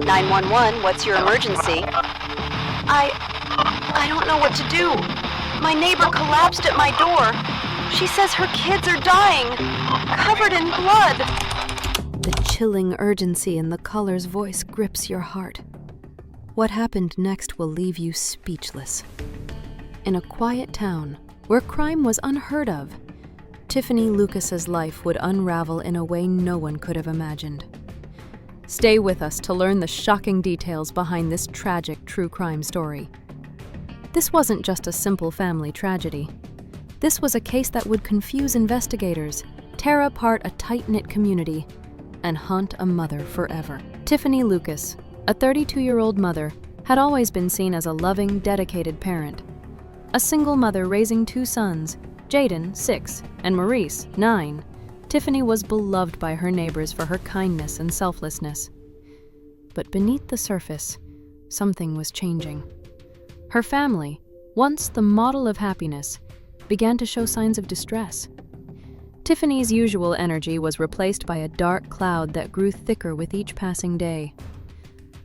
911, what's your emergency? I don't know what to do. My neighbor collapsed at my door. She says her kids are dying, covered in blood. The chilling urgency in the caller's voice grips your heart. What happened next will leave you speechless. In a quiet town, where crime was unheard of, Tiffanie Lucas's life would unravel in a way no one could have imagined. Stay with us to learn the shocking details behind this tragic true crime story. This wasn't just a simple family tragedy. This was a case that would confuse investigators, tear apart a tight-knit community, and haunt a mother forever. Tiffanie Lucas, a 32-year-old mother, had always been seen as a loving, dedicated parent. A single mother raising two sons, Jayden, 6, and Maurice, 9, Tiffanie was beloved by her neighbors for her kindness and selflessness. But beneath the surface, something was changing. Her family, once the model of happiness, began to show signs of distress. Tiffany's usual energy was replaced by a dark cloud that grew thicker with each passing day.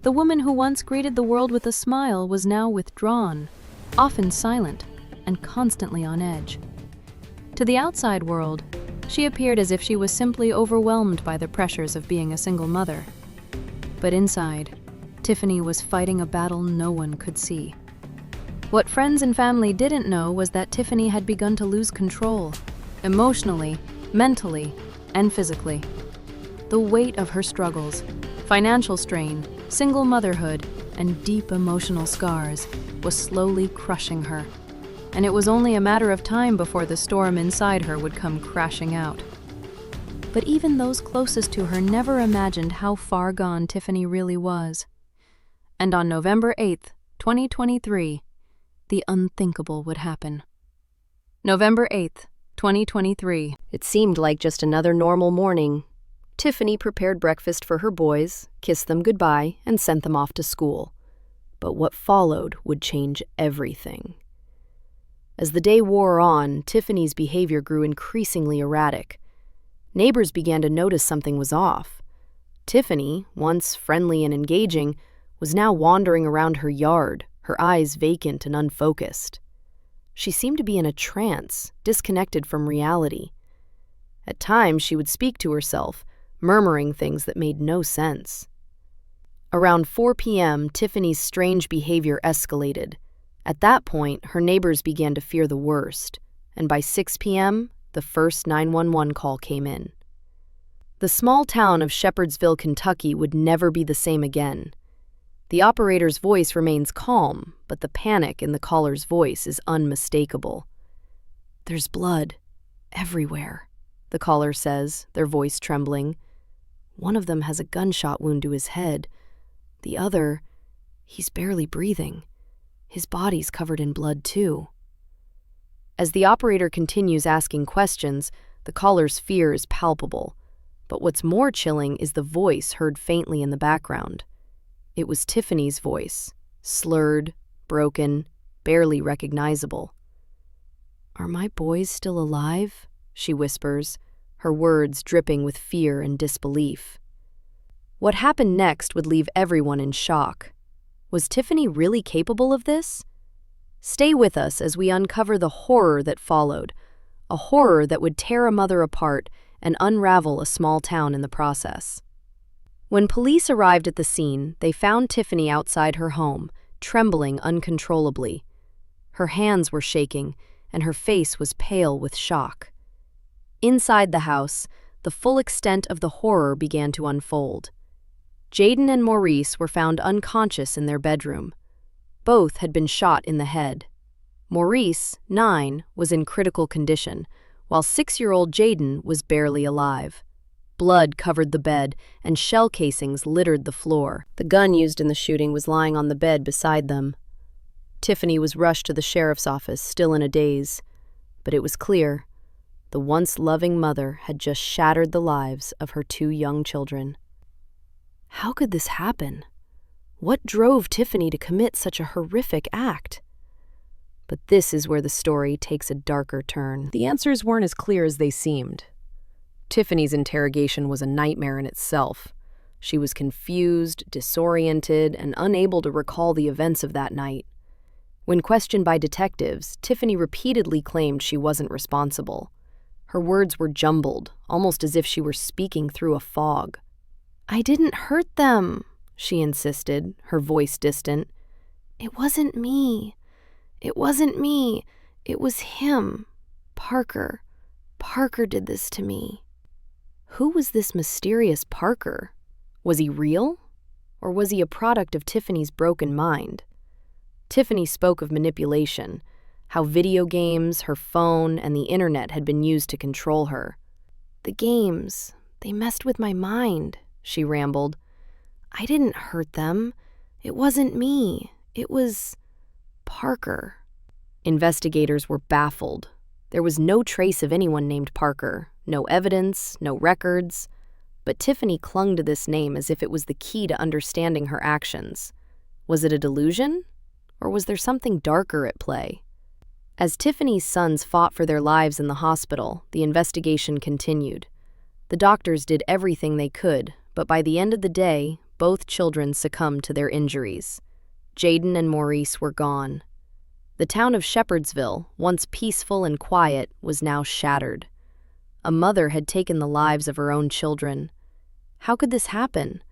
The woman who once greeted the world with a smile was now withdrawn, often silent, and constantly on edge. To the outside world, she appeared as if she was simply overwhelmed by the pressures of being a single mother. But inside, Tiffanie was fighting a battle no one could see. What friends and family didn't know was that Tiffanie had begun to lose control, emotionally, mentally, and physically. The weight of her struggles, financial strain, single motherhood, and deep emotional scars was slowly crushing her, and it was only a matter of time before the storm inside her would come crashing out. But even those closest to her never imagined how far gone Tiffanie really was. And on November 8th, 2023, the unthinkable would happen. November 8th, 2023. It seemed like just another normal morning. Tiffanie prepared breakfast for her boys, kissed them goodbye, and sent them off to school. But what followed would change everything. As the day wore on, Tiffany's behavior grew increasingly erratic. Neighbors began to notice something was off. Tiffanie, once friendly and engaging, was now wandering around her yard, her eyes vacant and unfocused. She seemed to be in a trance, disconnected from reality. At times, she would speak to herself, murmuring things that made no sense. Around 4 p.m., Tiffany's strange behavior escalated. At that point, her neighbors began to fear the worst, and by 6 p.m., the first 911 call came in. The small town of Shepherdsville, Kentucky would never be the same again. The operator's voice remains calm, but the panic in the caller's voice is unmistakable. "There's blood everywhere," the caller says, their voice trembling. "One of them has a gunshot wound to his head. The other, he's barely breathing. His body's covered in blood, too." As the operator continues asking questions, the caller's fear is palpable. But what's more chilling is the voice heard faintly in the background. It was Tiffany's voice, slurred, broken, barely recognizable. "Are my boys still alive?" she whispers, her words dripping with fear and disbelief. What happened next would leave everyone in shock. Was Tiffanie really capable of this? Stay with us as we uncover the horror that followed, a horror that would tear a mother apart and unravel a small town in the process. When police arrived at the scene, they found Tiffanie outside her home, trembling uncontrollably. Her hands were shaking, and her face was pale with shock. Inside the house, the full extent of the horror began to unfold. Jayden and Maurice were found unconscious in their bedroom. Both had been shot in the head. Maurice, 9, was in critical condition, while 6-year-old Jayden was barely alive. Blood covered the bed, and shell casings littered the floor. The gun used in the shooting was lying on the bed beside them. Tiffanie was rushed to the sheriff's office, still in a daze. But it was clear. The once loving mother had just shattered the lives of her 2 young children. How could this happen? What drove Tiffanie to commit such a horrific act? But this is where the story takes a darker turn. The answers weren't as clear as they seemed. Tiffany's interrogation was a nightmare in itself. She was confused, disoriented, and unable to recall the events of that night. When questioned by detectives, Tiffanie repeatedly claimed she wasn't responsible. Her words were jumbled, almost as if she were speaking through a fog. "I didn't hurt them," she insisted, her voice distant. "It wasn't me. It wasn't me. It was him. Parker. Parker did this to me." Who was this mysterious Parker? Was he real? Or was he a product of Tiffany's broken mind? Tiffanie spoke of manipulation, how video games, her phone, and the internet had been used to control her. "The games, they messed with my mind," she rambled. "I didn't hurt them. It wasn't me. It was Parker." Investigators were baffled. There was no trace of anyone named Parker, no evidence, no records. But Tiffanie clung to this name as if it was the key to understanding her actions. Was it a delusion? Or was there something darker at play? As Tiffany's sons fought for their lives in the hospital, the investigation continued. The doctors did everything they could, but by the end of the day, both children succumbed to their injuries. Jayden and Maurice were gone. The town of Shepherdsville, once peaceful and quiet, was now shattered. A mother had taken the lives of her own children. How could this happen?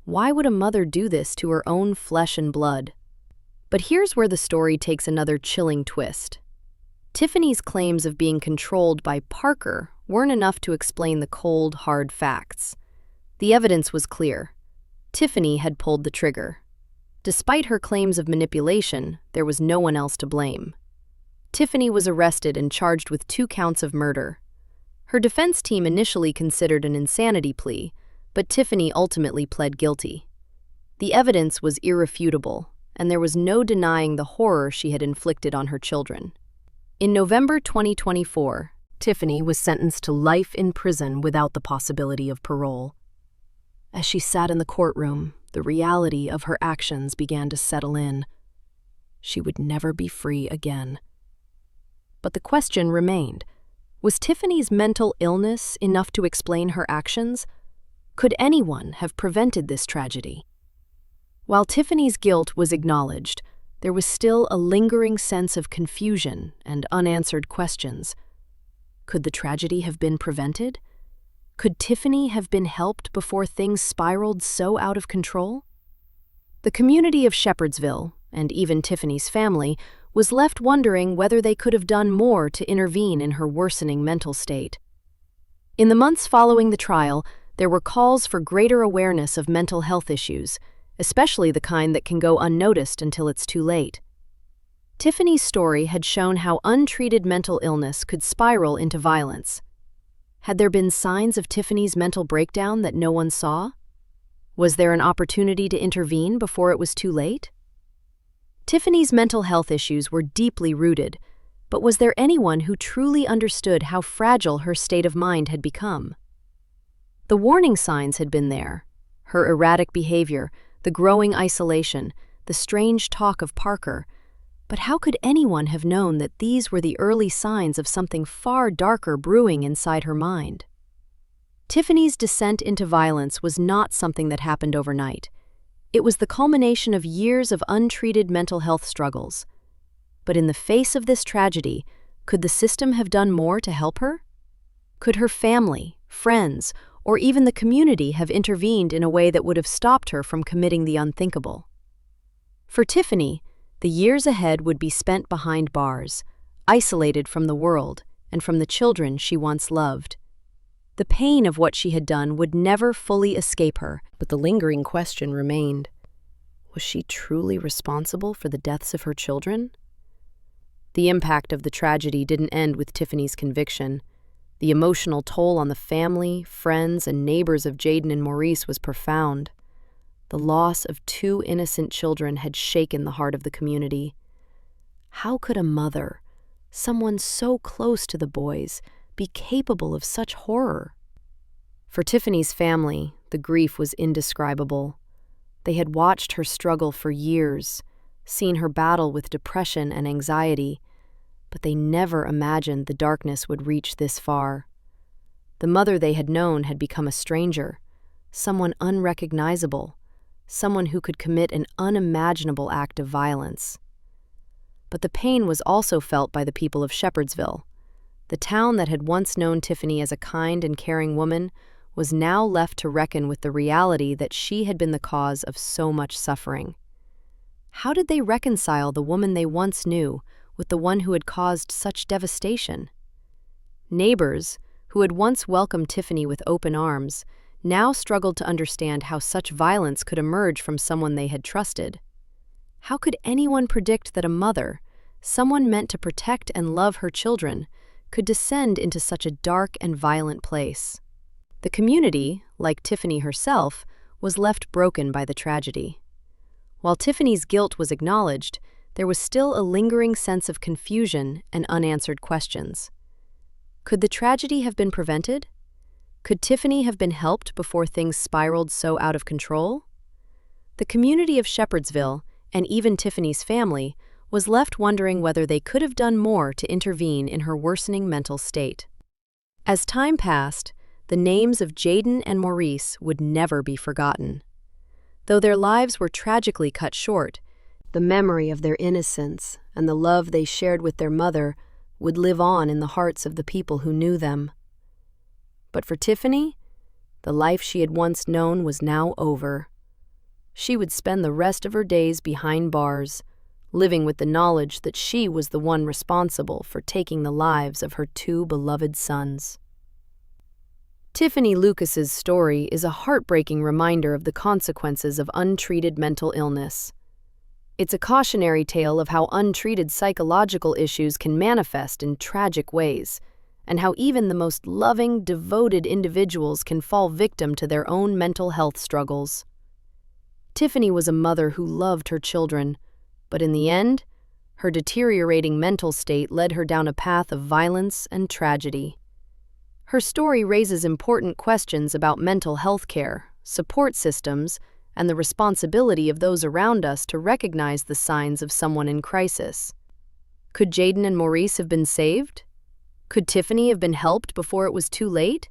Why would a mother do this to her own flesh and blood? But here's where the story takes another chilling twist. Tiffany's claims of being controlled by Parker weren't enough to explain the cold, hard facts. The evidence was clear. Tiffanie had pulled the trigger. Despite her claims of manipulation, there was no one else to blame. Tiffanie was arrested and charged with 2 counts of murder. Her defense team initially considered an insanity plea, but Tiffanie ultimately pled guilty. The evidence was irrefutable, and there was no denying the horror she had inflicted on her children. In November 2024, Tiffanie was sentenced to life in prison without the possibility of parole. As she sat in the courtroom, the reality of her actions began to settle in. She would never be free again. But the question remained. Was Tiffany's mental illness enough to explain her actions? Could anyone have prevented this tragedy? While Tiffany's guilt was acknowledged, there was still a lingering sense of confusion and unanswered questions. Could the tragedy have been prevented? Could Tiffanie have been helped before things spiraled so out of control? The community of Shepherdsville, and even Tiffany's family, was left wondering whether they could have done more to intervene in her worsening mental state. In the months following the trial, there were calls for greater awareness of mental health issues, especially the kind that can go unnoticed until it's too late. Tiffany's story had shown how untreated mental illness could spiral into violence. Had there been signs of Tiffany's mental breakdown that no one saw? Was there an opportunity to intervene before it was too late? Tiffany's mental health issues were deeply rooted, but was there anyone who truly understood how fragile her state of mind had become? The warning signs had been there: her erratic behavior, the growing isolation, the strange talk of Parker. But how could anyone have known that these were the early signs of something far darker brewing inside her mind? Tiffany's descent into violence was not something that happened overnight. It was the culmination of years of untreated mental health struggles. But in the face of this tragedy, could the system have done more to help her? Could her family, friends, or even the community have intervened in a way that would have stopped her from committing the unthinkable? For Tiffany, the years ahead would be spent behind bars, isolated from the world and from the children she once loved. The pain of what she had done would never fully escape her, but the lingering question remained: was she truly responsible for the deaths of her children? The impact of the tragedy didn't end with Tiffany's conviction. The emotional toll on the family, friends, and neighbors of Jayden and Maurice was profound. The loss of 2 innocent children had shaken the heart of the community. How could a mother, someone so close to the boys, be capable of such horror? For Tiffany's family, the grief was indescribable. They had watched her struggle for years, seen her battle with depression and anxiety, but they never imagined the darkness would reach this far. The mother they had known had become a stranger, someone unrecognizable, someone who could commit an unimaginable act of violence. But the pain was also felt by the people of Shepherdsville. The town that had once known Tiffanie as a kind and caring woman was now left to reckon with the reality that she had been the cause of so much suffering. How did they reconcile the woman they once knew with the one who had caused such devastation? Neighbors, who had once welcomed Tiffanie with open arms, now struggled to understand how such violence could emerge from someone they had trusted. How could anyone predict that a mother, someone meant to protect and love her children, could descend into such a dark and violent place? The community, like Tiffanie herself, was left broken by the tragedy. While Tiffany's guilt was acknowledged, there was still a lingering sense of confusion and unanswered questions. Could the tragedy have been prevented? Could Tiffanie have been helped before things spiraled so out of control? The community of Shepherdsville, and even Tiffany's family, was left wondering whether they could have done more to intervene in her worsening mental state. As time passed, the names of Jayden and Maurice would never be forgotten. Though their lives were tragically cut short, the memory of their innocence and the love they shared with their mother would live on in the hearts of the people who knew them. But for Tiffanie, the life she had once known was now over. She would spend the rest of her days behind bars, living with the knowledge that she was the one responsible for taking the lives of her two beloved sons. Tiffanie Lucas's story is a heartbreaking reminder of the consequences of untreated mental illness. It's a cautionary tale of how untreated psychological issues can manifest in tragic ways, and how even the most loving, devoted individuals can fall victim to their own mental health struggles. Tiffanie was a mother who loved her children, but in the end, her deteriorating mental state led her down a path of violence and tragedy. Her story raises important questions about mental health care, support systems, and the responsibility of those around us to recognize the signs of someone in crisis. Could Jayden and Maurice have been saved? Could Tiffanie have been helped before it was too late?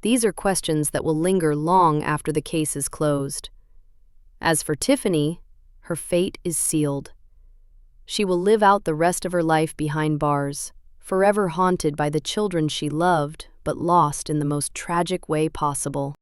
These are questions that will linger long after the case is closed. As for Tiffanie, her fate is sealed. She will live out the rest of her life behind bars, forever haunted by the children she loved but lost in the most tragic way possible.